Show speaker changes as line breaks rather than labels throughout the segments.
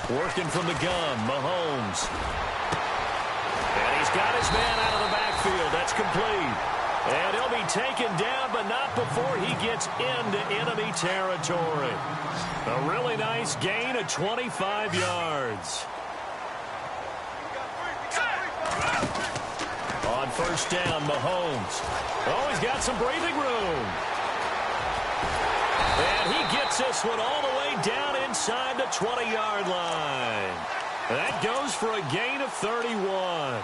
Working from the gun, Mahomes. And he's got his man out of the backfield. That's complete. And he'll be taken down, but not before he gets into enemy territory. A really nice gain of 25 yards. On first down, Mahomes. Oh, he's got some breathing room. And he gets this one all the way down inside the 20-yard line. That goes for a gain of 31.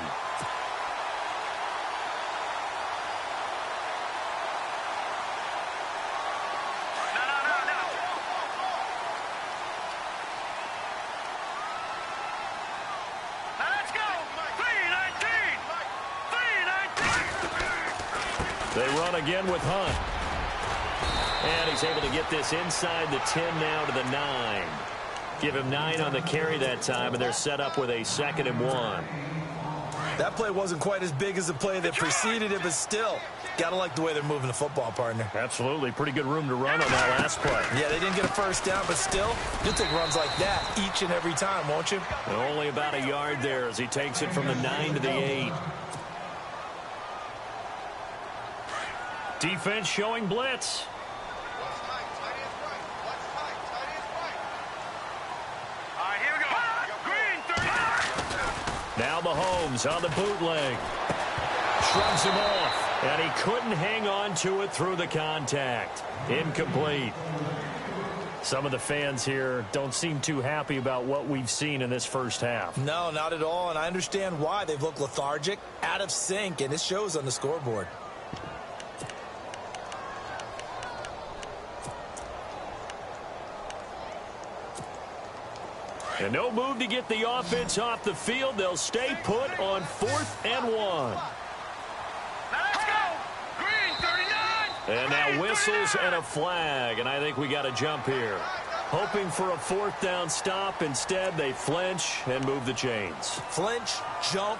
They run again with Hunt. And he's able to get this inside the 10 now to the 9. Give him 9 on the carry that time, and they're set up with a 2nd and 1.
That play wasn't quite as big as the play that preceded it, but still, got to like the way they're moving the football, partner.
Absolutely. Pretty good room to run on that last play.
Yeah, they didn't get a first down, but still, you'll take runs like that each and every time, won't you?
And only about a yard there as he takes it from the 9 to the 8. Defense showing blitz. Now Mahomes on the bootleg. Shrugs him off. And he couldn't hang on to it through the contact. Incomplete. Some of the fans here don't seem too happy about what we've seen in this first half.
No, not at all. And I understand why. They've looked lethargic, out of sync, and it shows on the scoreboard.
And no move to get the offense off the field. They'll stay put on 4th and 1.
Let's go! Green, 39!
And now whistles and a flag. And I think we got a jump here. Hoping for a 4th down stop. Instead, they flinch and move the chains.
Flinch, jump,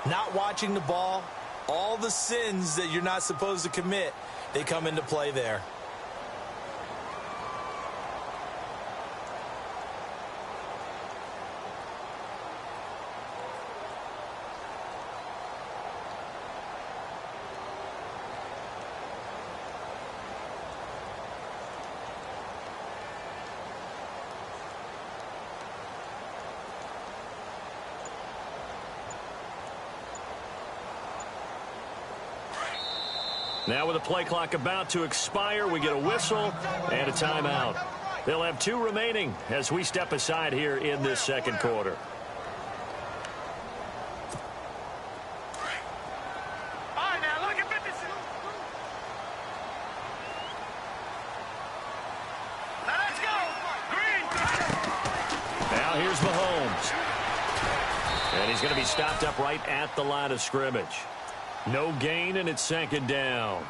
not watching the ball. All the sins that you're not supposed to commit, they come into play there.
Now with the play clock about to expire, we get a whistle and a timeout. They'll have 2 remaining as we step aside here in this second quarter.
All right, now look at 50. Now let's go. Green.
Now here's Mahomes. And he's going to be stopped up right at the line of scrimmage. No gain, and it's 2nd down.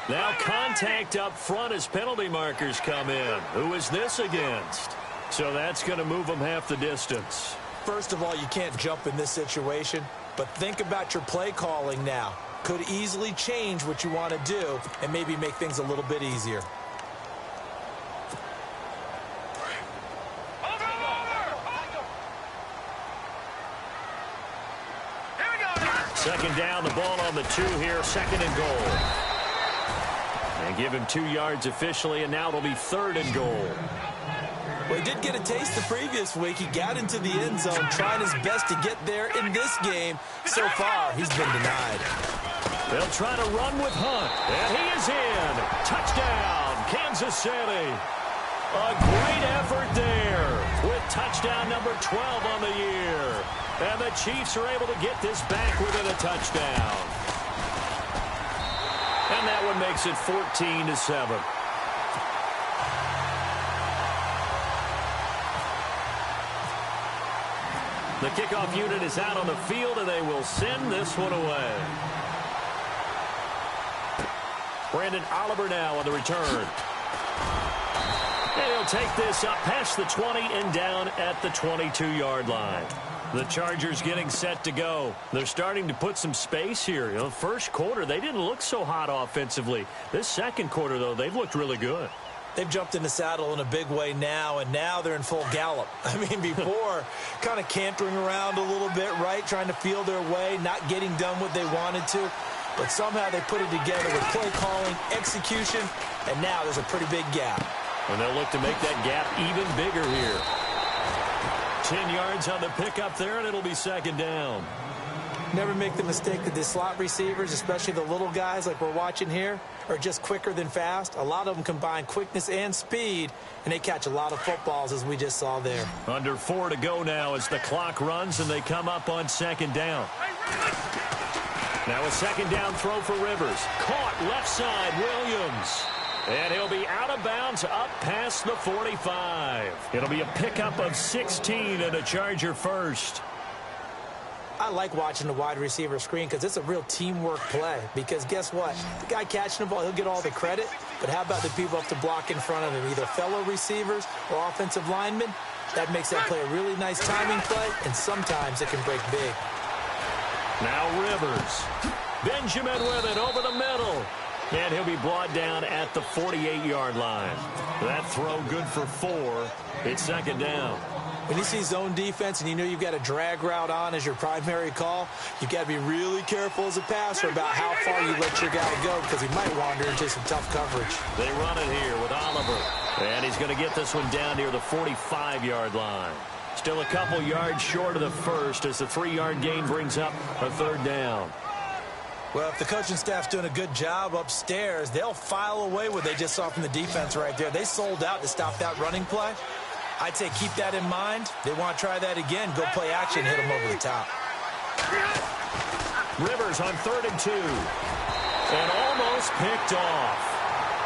Now contact up front as penalty markers come in. Who is this against? So that's going to move them half the distance.
First of all, you can't jump in this situation, but think about your play calling now. Could easily change what you want to do and maybe make things a little bit easier.
Second down, the ball on the 2 here, 2nd and goal. And give him 2 yards officially, and now it'll be 3rd and goal.
Well, he did get a taste the previous week. He got into the end zone, trying his best to get there in this game. So far, he's been denied.
They'll try to run with Hunt, and he is in. Touchdown, Kansas City. A great effort there with touchdown number 12 on the year. And the Chiefs are able to get this back within a touchdown. And that one makes it 14-7. The kickoff unit is out on the field, and they will send this one away. Brandon Oliver now on the return. And he'll take this up past the 20 and down at the 22-yard line. The Chargers getting set to go. They're starting to put some space here. You know, first quarter, they didn't look so hot offensively. This second quarter, though, they've looked really good.
They've jumped in the saddle in a big way now, and now they're in full gallop. I mean, before, kind of cantering around a little bit, right, trying to feel their way, not getting done what they wanted to. But somehow they put it together with play calling, execution, and now there's a pretty big gap.
And they'll look to make that gap even bigger here. 10 yards on the pickup there, and it'll be second down.
Never make the mistake that the slot receivers, especially the little guys like we're watching here, are just quicker than fast. A lot of them combine quickness and speed, and they catch a lot of footballs, as we just saw there.
Under 4 to go now as the clock runs, and they come up on second down. Now a second down throw for Rivers. Caught left side, Williams. And he'll be out of bounds up past the 45. It'll be a pickup of 16 and a Charger first.
I like watching the wide receiver screen because it's a real teamwork play. Because guess what? The guy catching the ball, he'll get all the credit. But how about the people up to block in front of him? Either fellow receivers or offensive linemen. That makes that play a really nice timing play, and sometimes it can break big.
Now Rivers. Benjamin with it over the middle. And he'll be brought down at the 48-yard line. That throw good for 4. It's second down.
When you see zone defense and you know you've got a drag route on as your primary call, you've got to be really careful as a passer about how far you let your guy go because he might wander into some tough coverage.
They run it here with Oliver. And he's going to get this one down near the 45-yard line. Still a couple yards short of the first as the 3-yard gain brings up a third down.
Well, if the coaching staff's doing a good job upstairs, they'll file away what they just saw from the defense right there. They sold out to stop that running play. I'd say keep that in mind. They want to try that again. Go play action, hit them over the top.
Rivers on 3rd and 2. And almost picked off.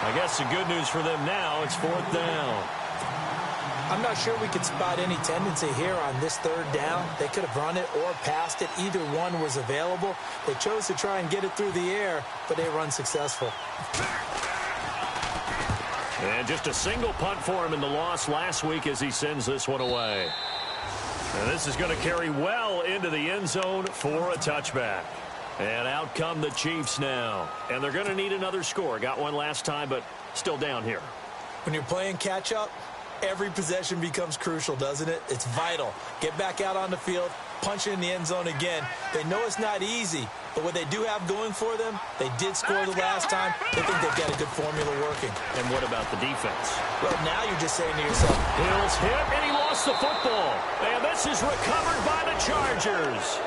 I guess the good news for them now, it's 4th down.
I'm not sure we could spot any tendency here on this 3rd down. They could have run it or passed it. Either one was available. They chose to try and get it through the air, but they were unsuccessful.
And just a single punt for him in the loss last week as he sends this one away. And this is going to carry well into the end zone for a touchback. And out come the Chiefs now. And they're going to need another score. Got one last time, but still down here.
When you're playing catch-up, every possession becomes crucial, doesn't it? It's vital. Get back out on the field, punch it in the end zone again. They know it's not easy, but what they do have going for them, they did score the last time. They think they've got a good formula working.
And what about the defense?
Well, now you're just saying to yourself,
Hill's hit, and he lost the football. And this is recovered by the Chargers.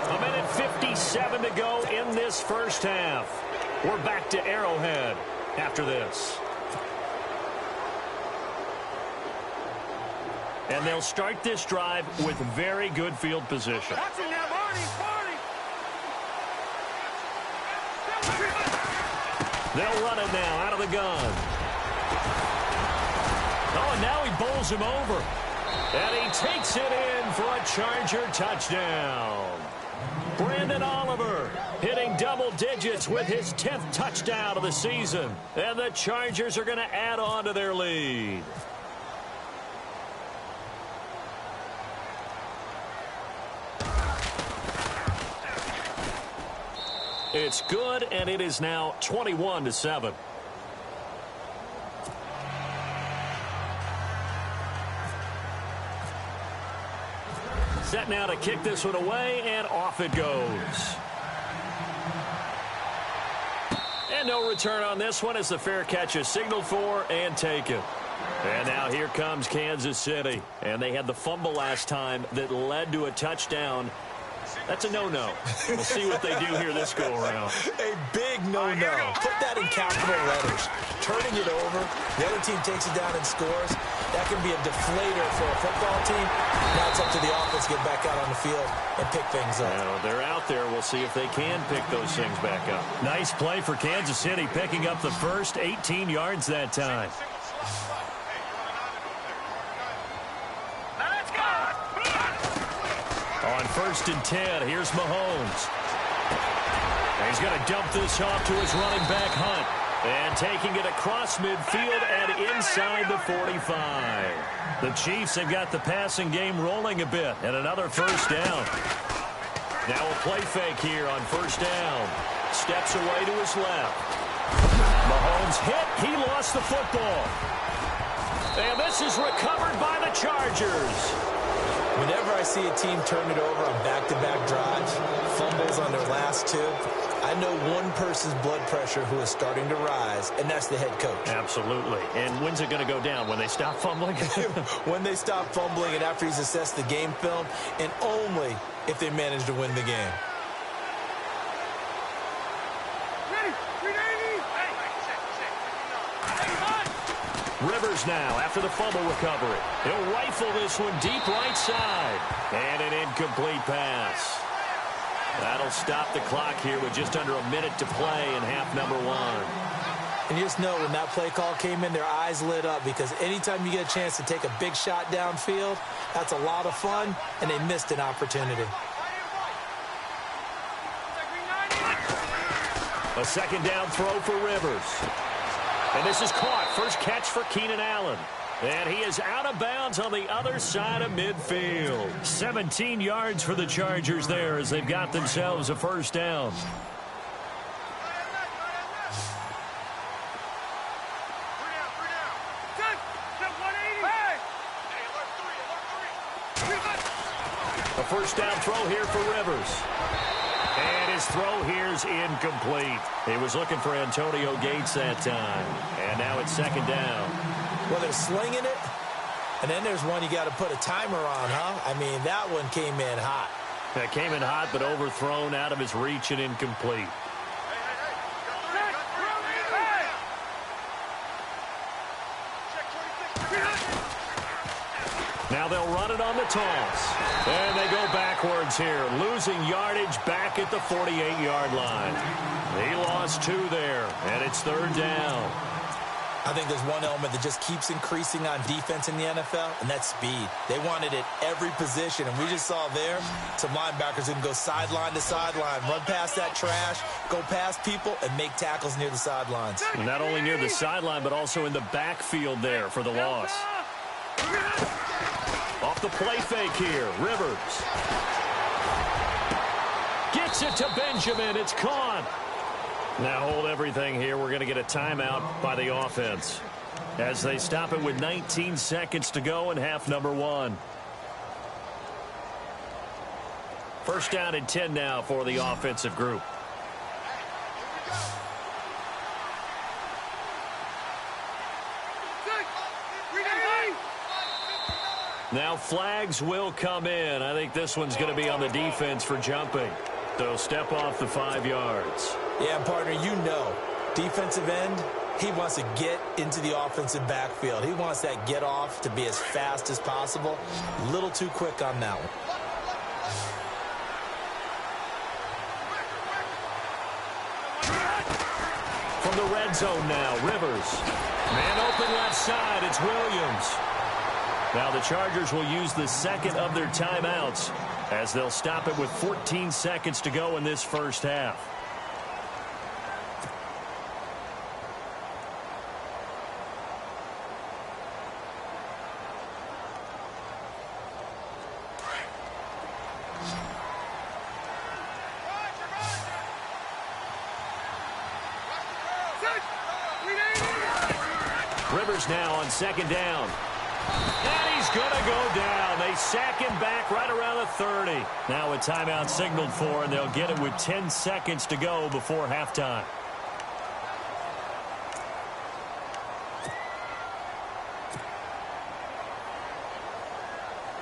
1:57 to go in this first half. We're back to Arrowhead after this. And they'll start this drive with very good field position. They'll run it now out of the gun. Oh, and now he bowls him over. And he takes it in for a Charger touchdown. Brandon Oliver hitting double digits with his 10th touchdown of the season. And the Chargers are going to add on to their lead. It's good, and it is now 21-7. Set now to kick this one away, and off it goes. And no return on this one as the fair catch is signaled for and taken. And now here comes Kansas City. And they had the fumble last time that led to a touchdown. That's a no-no. We'll see what they do here this go-around.
A big no-no. Put that in capital letters. Turning it over, the other team takes it down and scores. That can be a deflator for a football team. Now it's up to the offense to get back out on the field and pick things up.
Now, they're out there. We'll see if they can pick those things back up. Nice play for Kansas City, picking up the first 18 yards that time. On 1st and 10, here's Mahomes. And he's going to dump this off to his running back, Hunt. And taking it across midfield and inside the 45. The Chiefs have got the passing game rolling a bit, and another first down. Now a play fake here on first down. Steps away to his left. Mahomes hit. He lost the football. And this is recovered by the Chargers.
Whenever I see a team turn it over on back-to-back drives, fumbles on their last two, I know one person's blood pressure who is starting to rise, and that's the head coach.
Absolutely. And when's it going to go down? When they stop fumbling?
When they stop fumbling and after he's assessed the game film, and only if they manage to win the game.
Rivers now after the fumble recovery. He'll rifle this one deep right side. And an incomplete pass. That'll stop the clock here with just under a minute to play in half number one.
And you just know when that play call came in, their eyes lit up because anytime you get a chance to take a big shot downfield, that's a lot of fun, and they missed an opportunity.
A second down throw for Rivers. And this is caught. First catch for Keenan Allen. And he is out of bounds on the other side of midfield. 17 yards for the Chargers there as they've got themselves a first down. A first down throw here for Rivers. And his throw here is incomplete. He was looking for Antonio Gates that time. And now it's second down.
Well, they're slinging it, and then there's one you got to put a timer on, huh? I mean, that one came in hot.
That came in hot, but overthrown out of his reach and incomplete. Now they'll run it on the toss. And they go backwards here, losing yardage back at the 48-yard line. He lost two there, and it's third down.
I think there's one element that just keeps increasing on defense in the NFL, and that's speed. They want it at every position, and we just saw there some linebackers who can go sideline to sideline, run past that trash, go past people, and make tackles near the sidelines.
Not only near the sideline, but also in the backfield there for the loss. Off the play fake here, Rivers. Gets it to Benjamin. It's caught. Now hold everything here. We're going to get a timeout by the offense as they stop it with 19 seconds to go in half number one. First down and 10 now for the offensive group. Now flags will come in. I think this one's going to be on the defense for jumping. So step off the 5 yards.
Yeah, partner, you know, defensive end, he wants to get into the offensive backfield. He wants that get off to be as fast as possible. A little too quick on that one.
From the red zone now, Rivers. Man open left side, it's Williams. Now the Chargers will use the second of their timeouts as they'll stop it with 14 seconds to go in this first half. Rivers now on second down. And he's going to go down. They sack him back right around the 30. Now a timeout signaled for, and they'll get it with 10 seconds to go before halftime.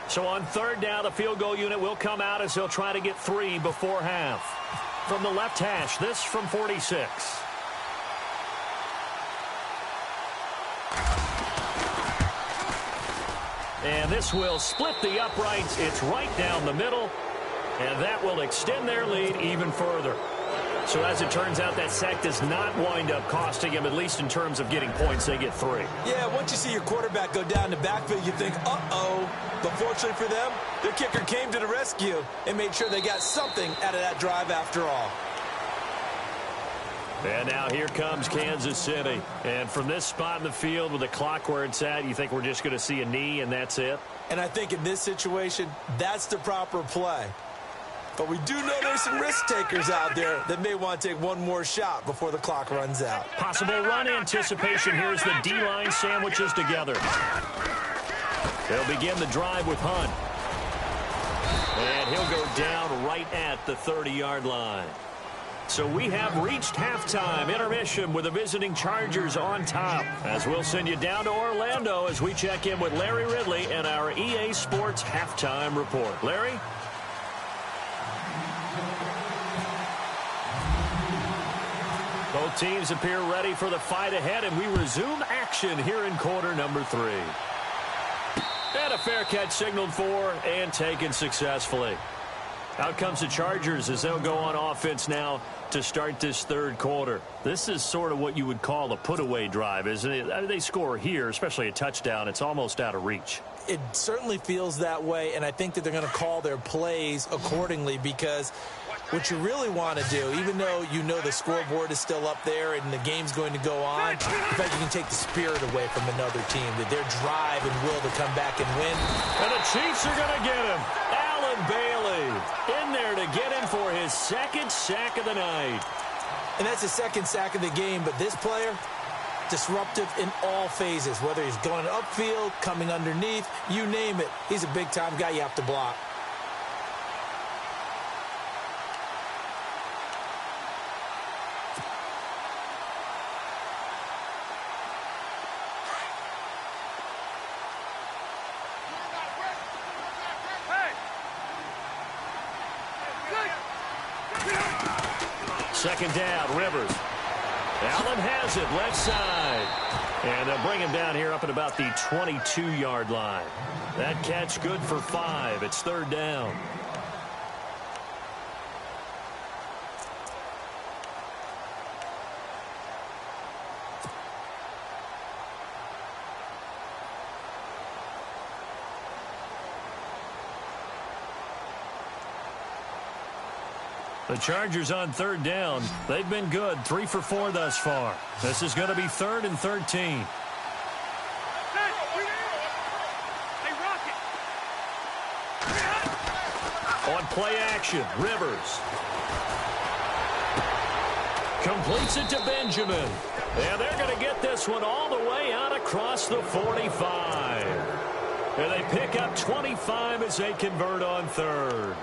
So on third down, the field goal unit will come out as they'll try to get 3 before half. From the left hash, this from 46. And this will split the uprights. It's right down the middle. And that will extend their lead even further. So as it turns out, that sack does not wind up costing him, at least in terms of getting points. They get 3.
Yeah, once you see your quarterback go down the backfield, you think, uh-oh. But fortunately for them, their kicker came to the rescue and made sure they got something out of that drive after all.
And now here comes Kansas City. And from this spot in the field with the clock where it's at, you think we're just going to see a knee and that's it?
And I think in this situation, that's the proper play. But we do know there's some risk takers out there that may want to take one more shot before the clock runs out.
Possible run anticipation. Here's the D-line sandwiches together. They'll begin the drive with Hunt. And he'll go down right at the 30-yard line. So we have reached halftime intermission with the visiting Chargers on top. As we'll send you down to Orlando as we check in with Larry Ridley and our EA Sports halftime report. Larry? Both teams appear ready for the fight ahead, and we resume action here in quarter number 3. And a fair catch signaled for and taken successfully. Out comes the Chargers as they'll go on offense now to start this third quarter. This is sort of what you would call a put-away drive, isn't it? I mean, they score here, especially a touchdown. It's almost out of reach.
It certainly feels that way, and I think that they're going to call their plays accordingly because what you really want to do, even though you know the scoreboard is still up there and the game's going to go on, in fact, you can take the spirit away from another team, that their drive and will to come back and win.
And the Chiefs are going to get him. Allen Bailey in there to get him for his second sack of the night.
And that's the second sack of the game, but this player, disruptive in all phases, whether he's going upfield, coming underneath, you name it. He's a big-time guy you have to block.
Second down, Rivers. Allen has it, left side. And they'll bring him down here up at about the 22-yard line. That catch good for 5. It's third down. The Chargers on third down. They've been good. 3 for 4 thus far. This is going to be 3rd and 13. On play action, Rivers. Completes it to Benjamin. And they're going to get this one all the way out across the 45. And they pick up 25 as they convert on third.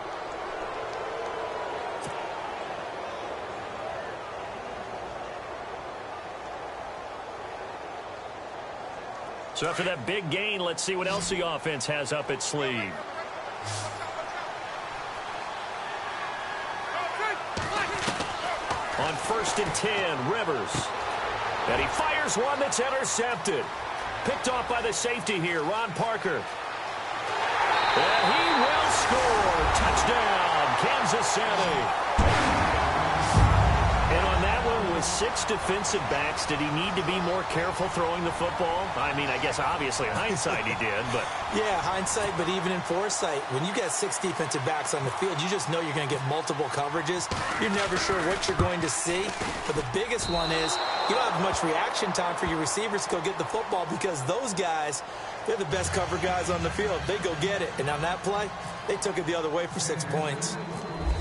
So after that big gain, let's see what else the offense has up its sleeve. On 1st and 10, Rivers. And he fires one that's intercepted. Picked off by the safety here, Ron Parker. And he will score. Touchdown, Kansas City. And on that one, with 6 defensive backs, did he need to be more careful throwing the football? I mean, I guess obviously in hindsight he did, but...
Yeah, hindsight, but even in foresight, when you got 6 defensive backs on the field, you just know you're going to get multiple coverages. You're never sure what you're going to see. But the biggest one is you don't have much reaction time for your receivers to go get the football because those guys, they're the best cover guys on the field. They go get it. And on that play, they took it the other way for 6 points.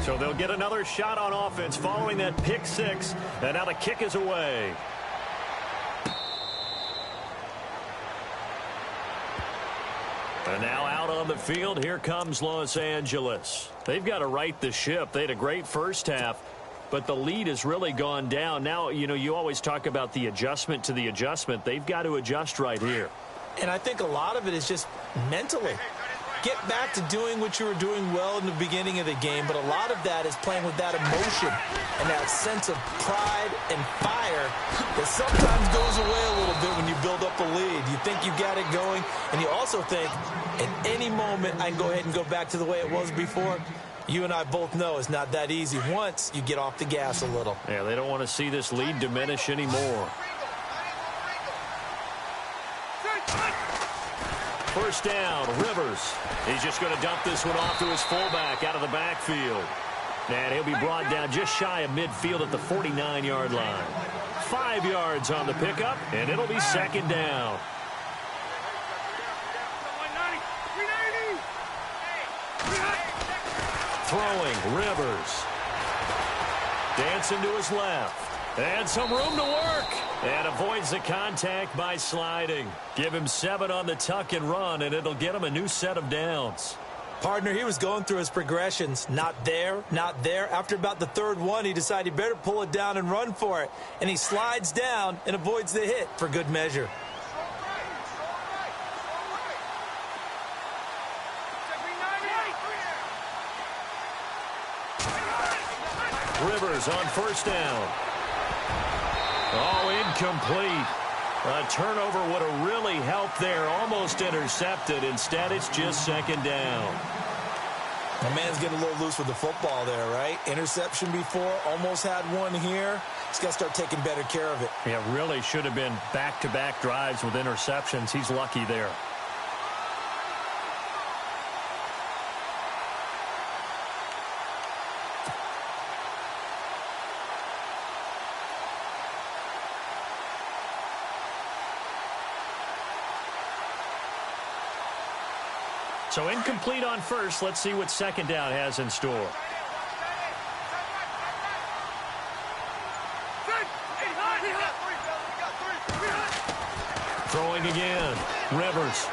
So they'll get another shot on offense following that pick 6. And now the kick is away. And now out on the field, here comes Los Angeles. They've got to right the ship. They had a great first half, but the lead has really gone down. Now, you know, you always talk about the adjustment to the adjustment. They've got to adjust right here.
And I think a lot of it is just mentally. Get back to doing what you were doing well in the beginning of the game, but a lot of that is playing with that emotion and that sense of pride and fire that sometimes goes away a little bit when you build up a lead. You think you got it going, and you also think, at any moment, I can go ahead and go back to the way it was before. You and I both know it's not that easy once you get off the gas a little.
Yeah, they don't want to see this lead diminish anymore. First down, Rivers. He's just going to dump this one off to his fullback out of the backfield. And he'll be brought down just shy of midfield at the 49-yard line. 5 yards on the pickup, and it'll be second down. Throwing, Rivers. Dancing to his left. And some room to work. And avoids the contact by sliding. Give him 7 on the tuck and run, and it'll get him a new set of downs.
Partner, he was going through his progressions. Not there, not there. After about the third one, he decided he better pull it down and run for it. And he slides down and avoids the hit for good measure.
Rivers on first down. Oh, incomplete. A turnover would have really helped there. Almost intercepted. Instead, it's just second down.
My man's getting a little loose with the football there, right? Interception before, almost had one here. He's got to start taking better care of it.
Yeah, really should have been back-to-back drives with interceptions. He's lucky there. So incomplete on first. Let's see what second down has in store. Throwing again. Rivers.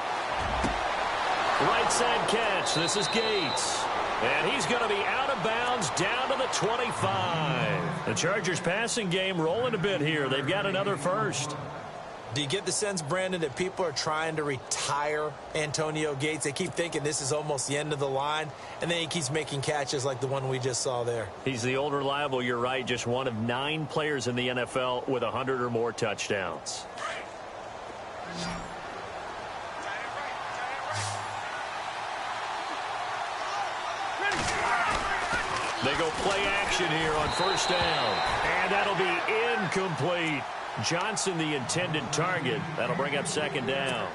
Right side catch. This is Gates. And he's going to be out of bounds down to the 25. The Chargers passing game rolling a bit here. They've got another first.
Do you get the sense, Brandon, that people are trying to retire Antonio Gates? They keep thinking this is almost the end of the line, and then he keeps making catches like the one we just saw there.
He's the old reliable, you're right, just one of 9 players in the NFL with 100 or more touchdowns. They go play action here on first down, and that'll be incomplete. Johnson, the intended target. That'll bring up second down.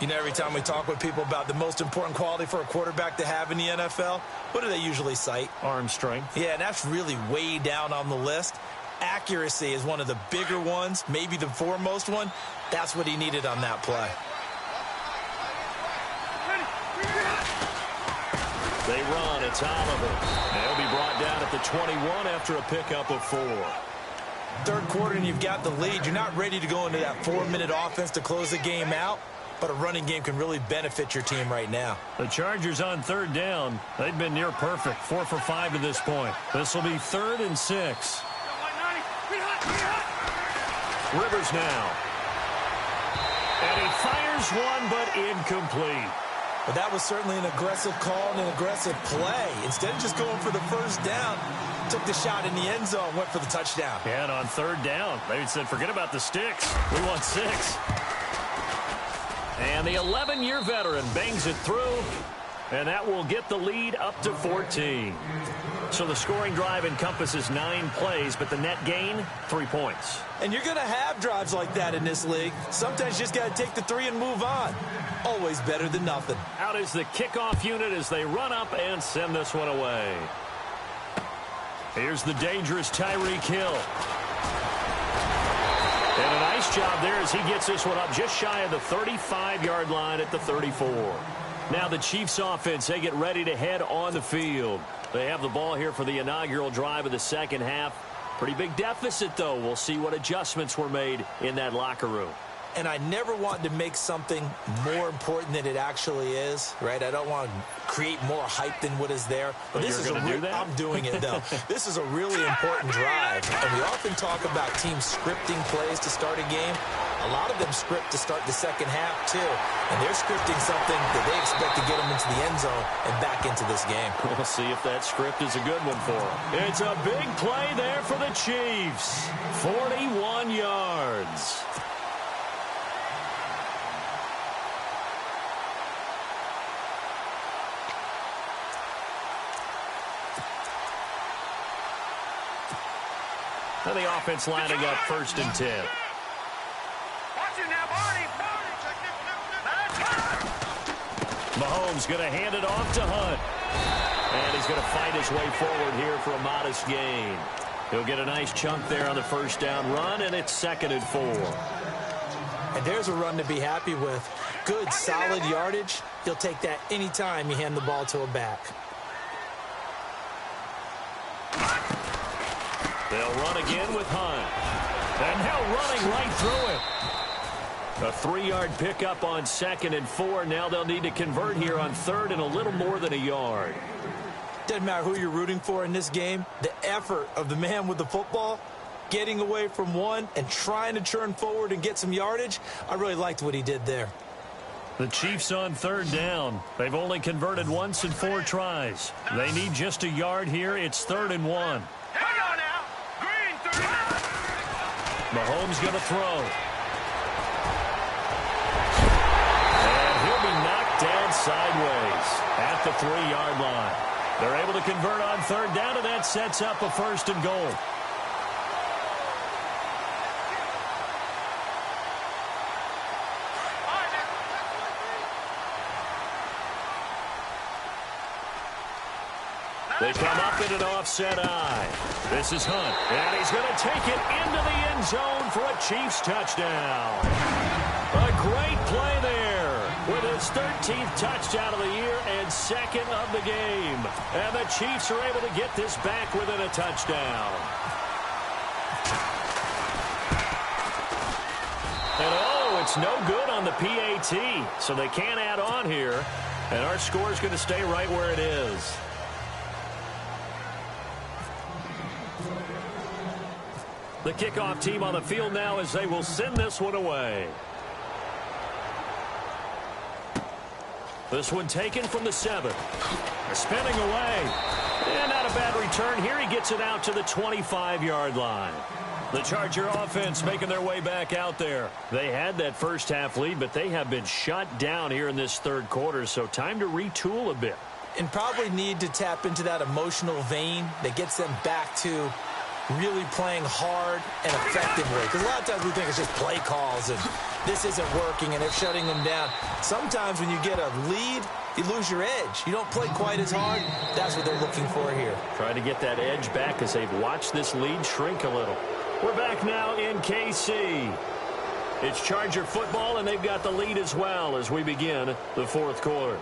You know, every time we talk with people about the most important quality for a quarterback to have in the NFL, what do they usually cite?
Arm strength.
Yeah, and that's really way down on the list. Accuracy is one of the bigger ones, maybe the foremost one. That's what he needed on that play.
They run. It's Oliver. They'll be brought down at the 21 after a pickup of 4.
Third quarter and you've got the lead. You're not ready to go into that 4-minute offense to close the game out, but a running game can really benefit your team right now.
The Chargers on third down. They've been near perfect. 4 for 5 to this point. This will be 3rd and 6. Rivers now. And he fires one, but incomplete.
But that was certainly an aggressive call and an aggressive play. Instead of just going for the first down, took the shot in the end zone, went for the touchdown.
Yeah, and on third down, they said, forget about the sticks. We want 6. And the 11-year veteran bangs it through, and that will get the lead up to 14. So the scoring drive encompasses 9 plays, but the net gain, 3 points.
And you're going to have drives like that in this league. Sometimes you just got to take the 3 and move on. Always better than nothing.
Out is the kickoff unit as they run up and send this one away. Here's the dangerous Tyreek Hill. And a nice job there as he gets this one up just shy of the 35-yard line at the 34. Now the Chiefs offense, they get ready to head on the field. They have the ball here for the inaugural drive of the second half. Pretty big deficit, though. We'll see what adjustments were made in that locker room.
And I never want to make something more important than it actually is, right? I don't want to create more hype than what is there.
But this is going to do that?
I'm doing it, though. This is a really important drive. And we often talk about teams scripting plays to start a game. A lot of them script to start the second half, too. And they're scripting something that they expect to get them into the end zone and back into this game.
We'll see if that script is a good one for them. It's a big play there for the Chiefs. 41 yards. And the offense lining up 1st and 10.
Watch it now, Barney.
Mahomes going to hand it off to Hunt. And he's going to fight his way forward here for a modest gain. He'll get a nice chunk there on the first down run, and it's 2nd and 4.
And there's a run to be happy with. Good, solid yardage. He'll take that anytime you hand the ball to a back.
They'll run again with Hunt. And now running right through it. A 3-yard pickup on 2nd and 4. Now they'll need to convert here on 3rd and a little more than a yard.
Doesn't matter who you're rooting for in this game. The effort of the man with the football, getting away from one and trying to turn forward and get some yardage, I really liked what he did there.
The Chiefs on 3rd down. They've only converted once in 4 tries. They need just a yard here. It's 3rd and 1.
Hang on now. Green 30.
Mahomes going to throw. And he'll be knocked down sideways at the 3-yard line. They're able to convert on 3rd down, and that sets up a 1st and goal. They come up in an offset eye. This is Hunt, and he's going to take it into the end zone for a Chiefs touchdown. A great play there with his 13th touchdown of the year and 2nd of the game. And the Chiefs are able to get this back within a touchdown. And oh, it's no good on the PAT, so they can't add on here. And our score is going to stay right where it is. The kickoff team on the field now as they will send this one away. This one taken from the 7. Spinning away. And not a bad return here. He gets it out to the 25-yard line. The Charger offense making their way back out there. They had that first half lead, but they have been shut down here in this 3rd quarter, so time to retool a bit.
And probably need to tap into that emotional vein that gets them back to really playing hard and effectively. Because a lot of times we think it's just play calls and this isn't working and it's shutting them down. Sometimes when you get a lead, you lose your edge. You don't play quite as hard. That's what they're looking for here.
Trying to get that edge back as they've watched this lead shrink a little. We're back now in KC. It's Charger football, and they've got the lead as well as we begin the 4th quarter.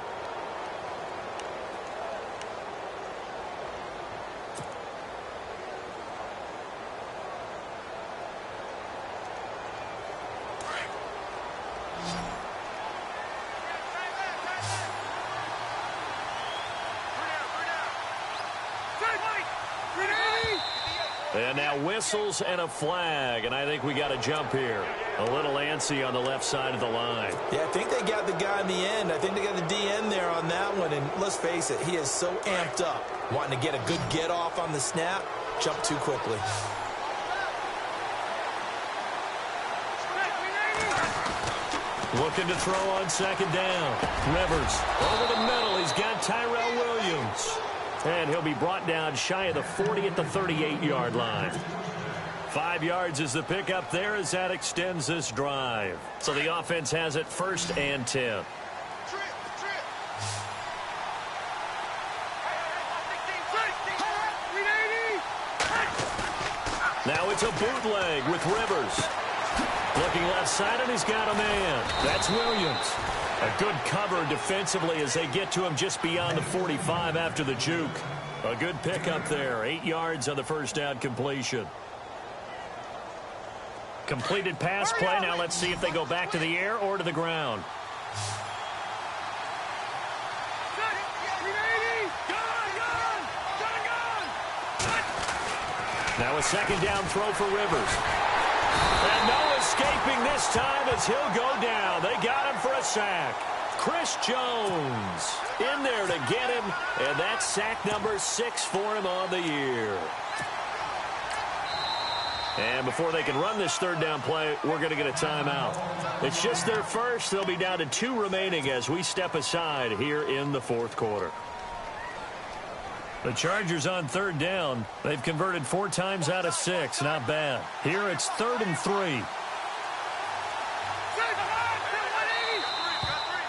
And now whistles and a flag, and I think we got a jump here. A little antsy on the left side of the line.
Yeah, I think they got the guy in the end. I think they got the DN there on that one, and let's face it, he is so amped up, wanting to get a good get off on the snap, jump too quickly.
Looking to throw on 2nd down. Rivers over the middle. He's got Tyrell Williams. And he'll be brought down shy of the 40 at the 38-yard line. 5 yards is the pickup there as that extends this drive. So the offense has it 1st and 10. Now it's a bootleg with Rivers. Looking left side, and he's got a man. That's Williams. A good cover defensively as they get to him just beyond the 45 after the juke. A good pickup there. 8 yards on the first down completion. Completed pass play. Now let's see if they go back to the air or to the ground. Now a 2nd down throw for Rivers. And no escaping this time as he'll go down. They got him for a sack. Chris Jones in there to get him, and that's sack number 6 for him on the year. And before they can run this 3rd down play, we're going to get a timeout. It's just their first. They'll be down to 2 remaining as we step aside here in the 4th quarter. The Chargers on 3rd down. They've converted 4 times out of 6. Not bad. Here it's 3rd and 3.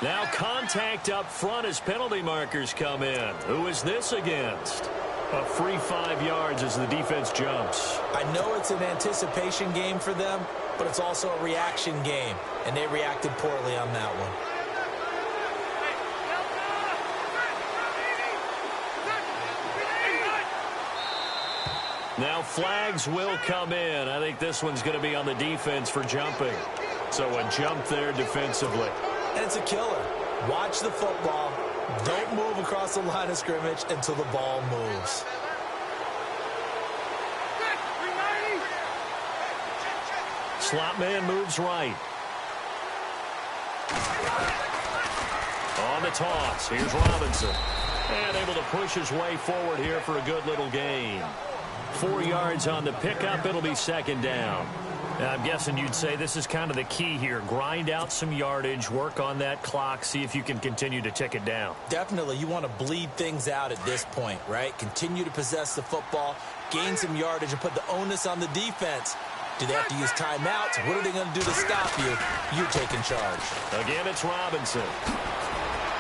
Now contact up front as penalty markers come in. Who is this against? A free 5 yards as the defense jumps.
I know it's an anticipation game for them, but it's also a reaction game, and they reacted poorly on that one.
Now flags will come in. I think this one's going to be on the defense for jumping. So a jump there defensively.
And it's a killer. Watch the football. Don't move across the line of scrimmage until the ball moves.
Slot man moves right. On the toss, here's Robinson. And able to push his way forward here for a good little gain. 4 yards on the pickup. It'll be second down. Now, I'm guessing you'd say this is kind of the key here. Grind out some yardage, work on that clock, see if you can continue to tick it down.
Definitely. You want to bleed things out at this point, right? Continue to possess the football, gain some yardage, and put the onus on the defense. Do they have to use timeouts? What are they going to do to stop you? You're taking charge.
Again, it's Robinson.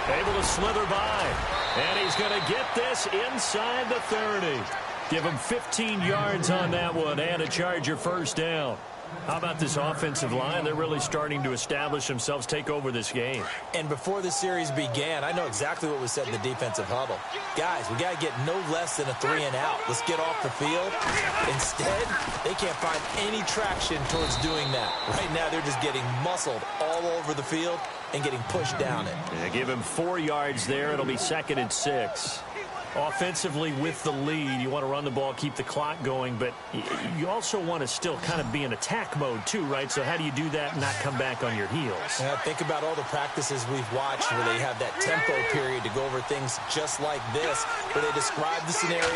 Able to slither by. And he's going to get this inside the 30. Give him 15 yards on that one and a Charger first down. How about this offensive line? They're really starting to establish themselves, take over this game.
And before the series began, I know exactly what was said in the defensive huddle. Guys, we got to get no less than a 3 and out. Let's get off the field. Instead, they can't find any traction towards doing that. Right now, they're just getting muscled all over the field and getting pushed down it.
Yeah, give him 4 yards there. It'll be 2nd and 6. Offensively with the lead, you want to run the ball, keep the clock going, but you also want to still kind of be in attack mode too, right? So how do you do that and not come back on your heels?
Yeah, think about all the practices we've watched where they have that tempo period to go over things just like this, where they describe the scenario,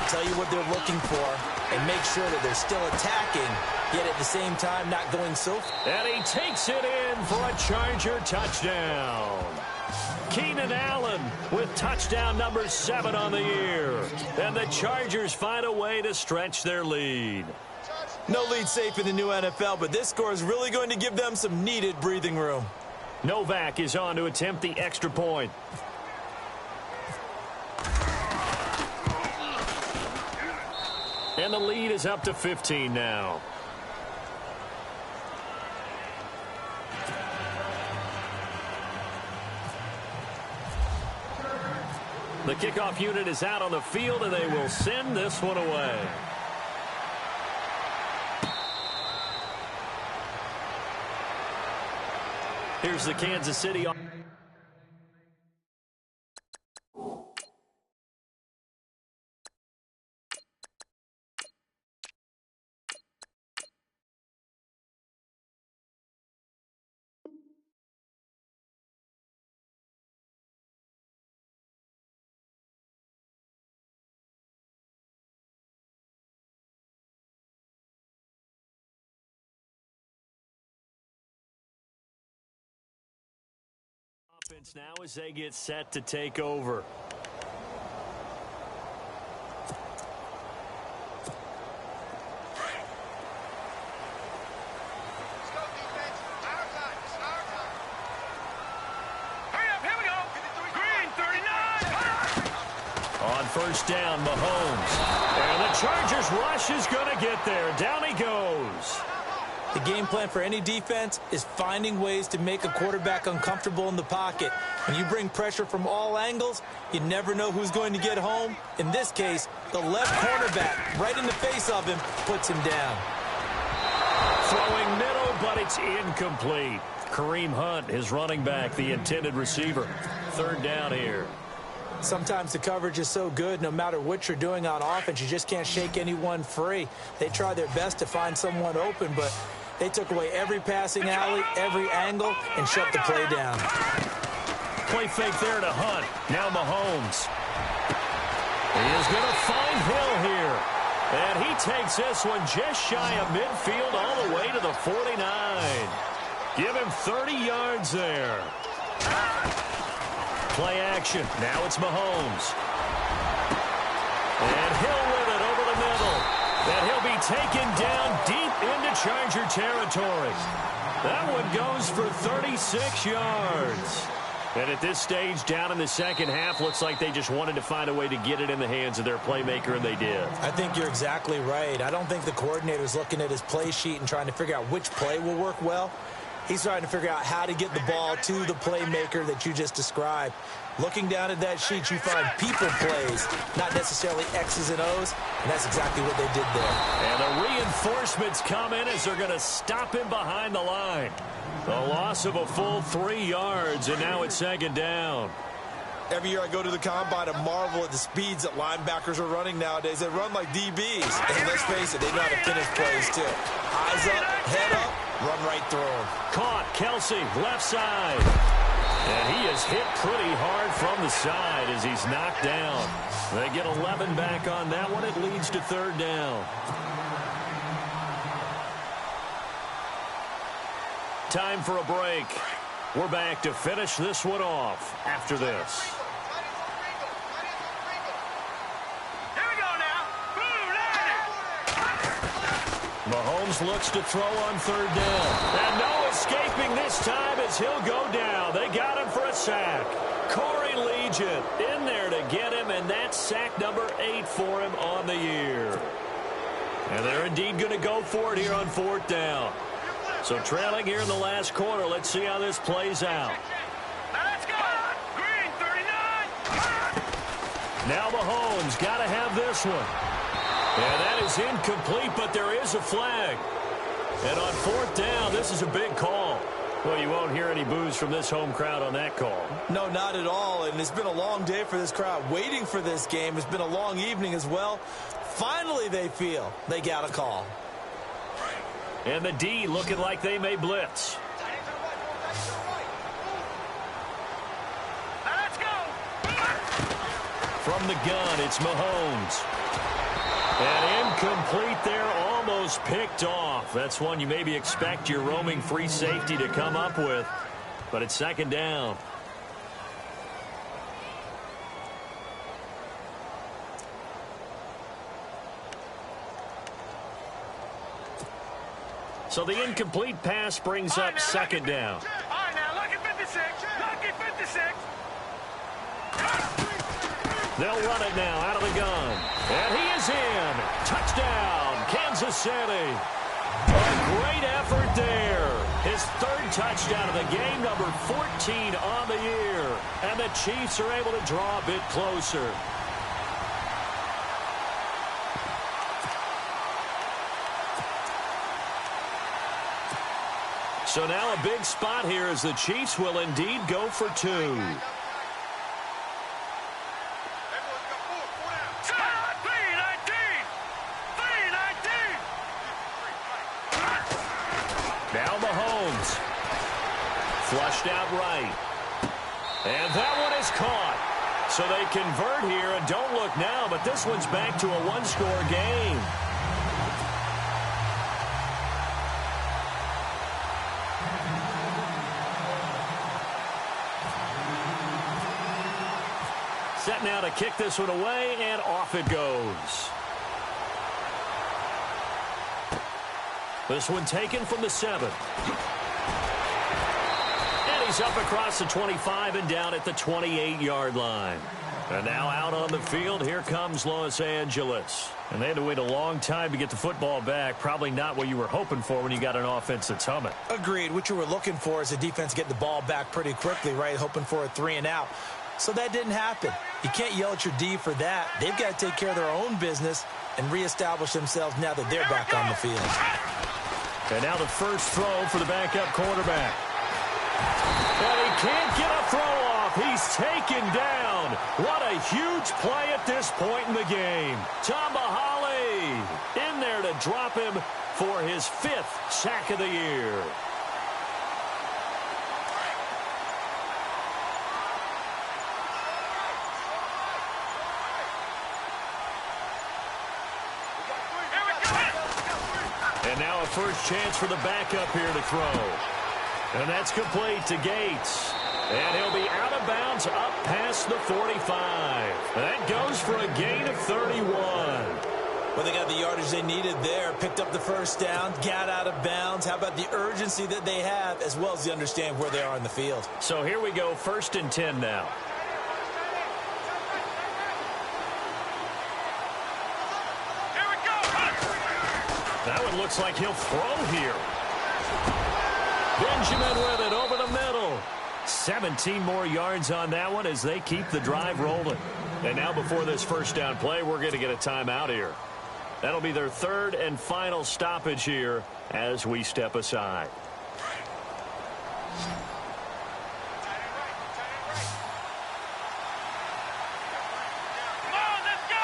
tell you what they're looking for, and make sure that they're still attacking, yet at the same time not going so far.
And he takes it in for a Charger touchdown. Keenan Allen with touchdown number 7 on the year. And the Chargers find a way to stretch their lead.
No lead safe in the new NFL, but this score is really going to give them some needed breathing room.
Novak is on to attempt the extra point. And the lead is up to 15 now. The kickoff unit is out on the field, and they will send this one away. Here's the Kansas City. Now as they get set to take over. On first down, Mahomes. And the Chargers rush is going to get there. Down he goes.
The game plan for any defense is finding ways to make a quarterback uncomfortable in the pocket. When you bring pressure from all angles, you never know who's going to get home. In this case, the left cornerback, right in the face of him, puts him down.
Throwing middle, but it's incomplete. Kareem Hunt, his running back, the intended receiver. Third down here.
Sometimes the coverage is so good, no matter what you're doing on offense, you just can't shake anyone free. They try their best to find someone open, but they took away every passing alley, every angle, and shut the play down.
Play fake there to Hunt. Now Mahomes. He is going to find Hill here. And he takes this one just shy of midfield all the way to the 49. Give him 30 yards there. Play action. Now it's Mahomes. And Hill with it over the middle. And he'll be taken down deep into Charger territory. That one goes for 36 yards. And at this stage, down in the second half, looks like they just wanted to find a way to get it in the hands of their playmaker, and they did.
I think you're exactly right. I don't think the coordinator's looking at his play sheet and trying to figure out which play will work well. He's trying to figure out how to get the ball to the playmaker that you just described. Looking down at that sheet, you find people plays, not necessarily X's and O's, and that's exactly what they did there.
And the reinforcements come in as they're going to stop him behind the line. A loss of a full 3 yards, and now it's second down.
Every year I go to the combine and marvel at the speeds that linebackers are running nowadays. They run like DBs. And let's face it, they know how to finish plays too. Eyes up, head up, run right through them.
Caught, Kelsey, left side. And he is hit pretty hard from the side as he's knocked down. They get 11 back on that one. It leads to third down. Time for a break. We're back to finish this one off after this.
Here we go now. Boom,
Mahomes looks to throw on third down. And no escaping this time as he'll go down. They got him for a sack. Corey Legion in there to get him, and that's sack number 8 for him on the year. And they're indeed going to go for it here on fourth down. So trailing here in the last quarter. Let's see how this plays out.
Let's go. Green 39.
Now Mahomes got to have this one. And that is incomplete, but there is a flag. And on fourth down, this is a big call. Well, you won't hear any boos from this home crowd on that call.
No, not at all. And it's been a long day for this crowd waiting for this game. It's been a long evening as well. Finally, they feel they got a call.
And the D looking like they may blitz.
Let's go.
From the gun, it's Mahomes. And incomplete there, almost picked off. That's one you maybe expect your roaming free safety to come up with. But it's second down. So the incomplete pass brings up second down.
All right, now, look at 56. Look at 56.
They'll run it now out of the gun. And he is in. Touchdown, Kansas City. A great effort there. His third touchdown of the game, number 14 on the year. And the Chiefs are able to draw a bit closer. So now a big spot here as the Chiefs will indeed go for 2. Now Mahomes. Flushed out right. And that one is caught. So they convert here, and don't look now, but this one's back to a one-score game. Set now to kick this one away, and off it goes. This one taken from the 7. And he's up across the 25 and down at the 28-yard line. And now out on the field, here comes Los Angeles. And they had to wait a long time to get the football back. Probably not what you were hoping for when you got an offense that's humming.
Agreed. What you were looking for is a defense getting the ball back pretty quickly, right? Hoping for a 3 and out. So that didn't happen. You can't yell at your D for that. They've got to take care of their own business and reestablish themselves now that they're back on the field.
And now the first throw for the backup quarterback. And he can't get a throw off. He's taken down. What a huge play at this point in the game. Tambahali in there to drop him for his 5th sack of the year. And now a first chance for the backup here to throw. And that's complete to Gates. And he'll be out of bounds up past the 45. That goes for a gain of 31.
Well, they got the yardage they needed there, picked up the first down, got out of bounds. How about the urgency that they have, as well as the understand where they are in the field?
So here we go, 1st and 10 now.
Here we go.
That one looks like he'll throw here. Benjamin with it over the middle. 17 more yards on that one as they keep the drive rolling. And now before this first down play, we're going to get a timeout here. That'll be their 3rd and final stoppage here as we step aside.
Come on, let's go.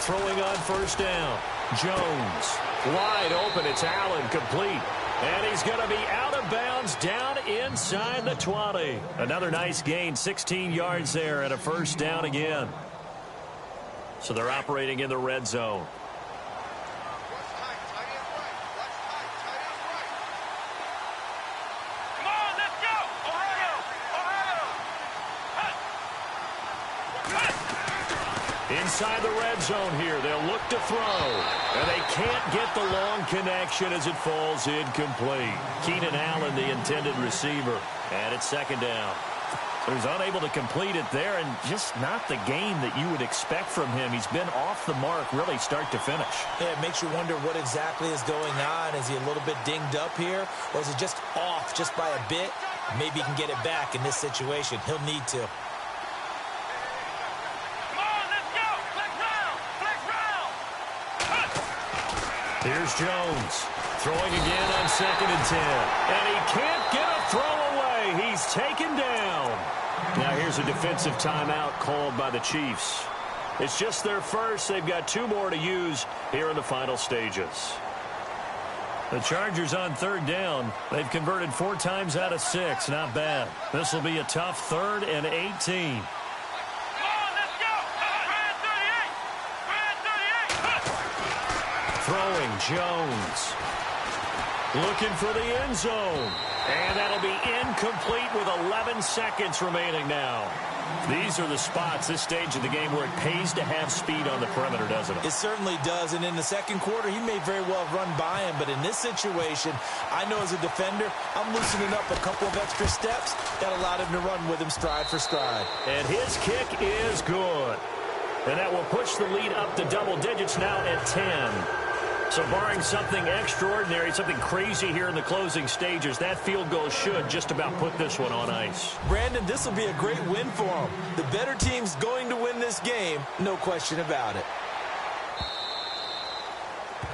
Throwing on first down. Jones. Wide open. It's Allen, complete. And he's going to be out of bounds down inside the 20. Another nice gain, 16 yards there and a first down again. So they're operating in the red zone.
Come on, let's go. Ohio.
Inside the red zone here, they'll look to throw. And they can't get the long connection as it falls incomplete. Keenan Allen, the intended receiver. And it's 2nd down. He was unable to complete it there, and just not the game that you would expect from him. He's been off the mark really start to finish.
Yeah, it makes you wonder what exactly is going on. Is he a little bit dinged up here, or is it just off just by a bit? Maybe he can get it back in this situation. He'll need to.
Here's Jones. Throwing again on 2nd and 10. And he can't get a throw away. He's taken down. Now here's a defensive timeout called by the Chiefs. It's just their first. They've got 2 more to use here in the final stages. The Chargers on 3rd down. They've converted 4 times out of 6. Not bad. This will be a tough 3rd and 18. Throwing, Jones. Looking for the end zone. And that'll be incomplete with 11 seconds remaining now. These are the spots, this stage of the game, where it pays to have speed on the perimeter, doesn't it?
It certainly does, and in the second quarter, he may very well run by him, but in this situation, I know as a defender, I'm loosening up a couple of extra steps that allowed him to run with him stride for stride.
And his kick is good. And that will push the lead up to double digits now at 10. So barring something extraordinary, something crazy here in the closing stages, that field goal should just about put this one on ice.
Brandon, this will be a great win for him. The better team's going to win this game, no question about it.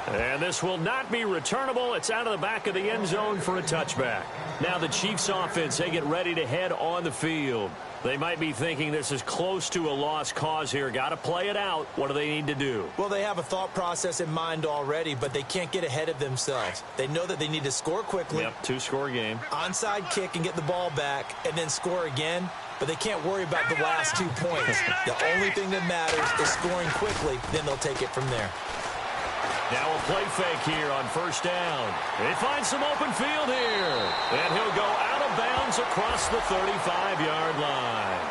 And this will not be returnable. It's out of the back of the end zone for a touchback. Now the Chiefs offense, they get ready to head on the field. They might be thinking this is close to a lost cause here. Got to play it out. What do they need to do?
Well, they have a thought process in mind already, but they can't get ahead of themselves. They know that they need to score quickly.
Yep, 2-score game.
Onside kick and get the ball back and then score again. But they can't worry about the last 2 points. The only thing that matters is scoring quickly. Then they'll take it from there.
Now a play fake here on first down. They find some open field here. And he'll go out of bounds across the 35-yard line.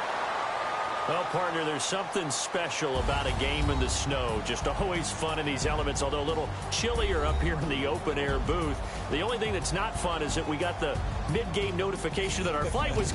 Well, partner, there's something special about a game in the snow. Just always fun in these elements, although a little chillier up here in the open-air booth. The only thing that's not fun is that we got the mid-game notification that our flight was